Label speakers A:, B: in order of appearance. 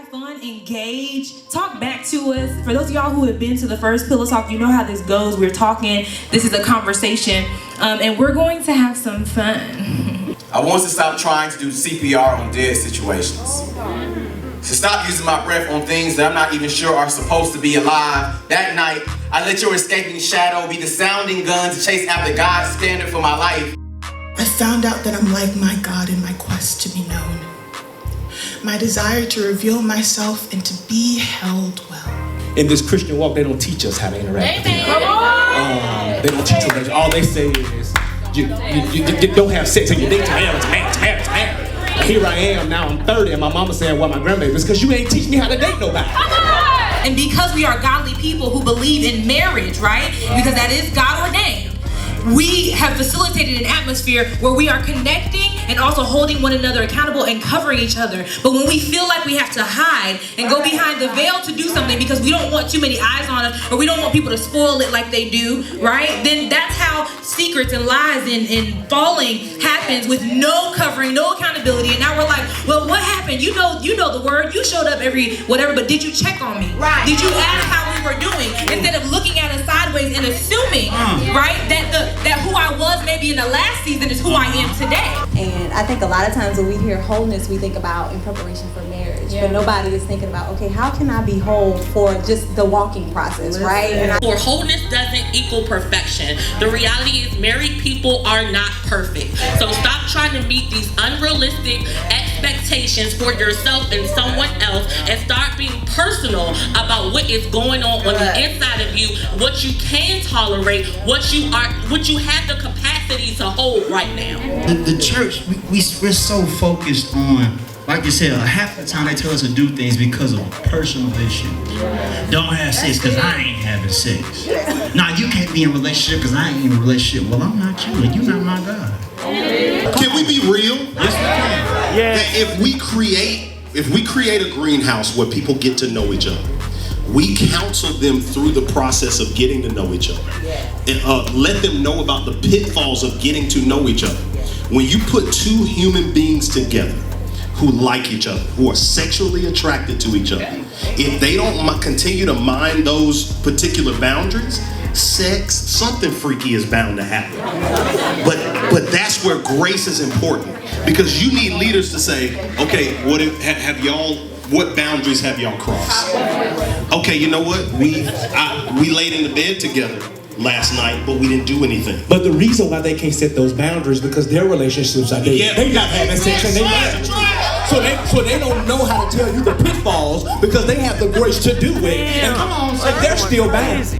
A: have fun, engage, talk back to us. For those of y'all who have been to the first Pillow Talk, you know how this goes. We're talking, this is a conversation, and we're going to have some fun.
B: I want to stop trying to do CPR on dead situations. To stop using my breath on things that I'm not even sure are supposed to be alive. That night, I let your escaping shadow be the sounding gun to chase after God's standard for my life.
C: I found out that I'm like my God in my quest to be known. My desire to reveal myself and to be held well.
D: In this Christian walk, they don't teach us how to interact with people. They don't teach us. All they say is, you don't have sex and you date to marry. Here I am, now I'm 30, and my mama saying, well, my grandbaby, it's because you ain't teach me how to date nobody.
A: And because we are godly people who believe in marriage, right? Because that is God ordained. We have facilitated an atmosphere where we are connecting and also holding one another accountable and covering each other. But when we feel like we have to hide and go behind the veil to do something because we don't want too many eyes on us, or we don't want people to spoil it like they do, right? Then that's how secrets and lies and falling happens, with no covering, no accountability. And now we're like, well, what happened? You know the word. You showed up every whatever, but did you check on me? Right. Did you ask how we were doing? Instead of looking at us sideways and assuming, right, that who I was maybe in the last season is who I am today.
E: And I think a lot of times when we hear wholeness, we think about in preparation for marriage, but nobody is thinking about, okay, how can I be whole for just the walking process, right?
F: For wholeness doesn't equal perfection. The reality is married people are not perfect. So stop trying to meet these unrealistic expectations for yourself and someone else, and start being personal about what is going on the inside of you, what you can tolerate, what you have the capacity to hold right now.
G: The church, we're so focused on, like you said, half the time they tell us to do things because of personal issues. Don't have sex because I ain't having sex. Nah, you can't be in a relationship because I ain't in a relationship. Well, I'm not you, and you're not my God.
H: Can we be real?
G: Yes, we can.
H: That if we create a greenhouse where people get to know each other, we counsel them through the process of getting to know each other. And let them know about the pitfalls of getting to know each other. When you put two human beings together who like each other, who are sexually attracted to each other, if they don't continue to mind those particular boundaries, something freaky is bound to happen. But that's where grace is important, because you need leaders to say, okay, what boundaries have y'all crossed? Okay, you know what? We laid in the bed together last night, but we didn't do anything.
D: But the reason why they can't set those boundaries because their relationships are they not having sex and they married. So they don't know how to tell you the pitfalls because they have the grace to do it. And they're still bound.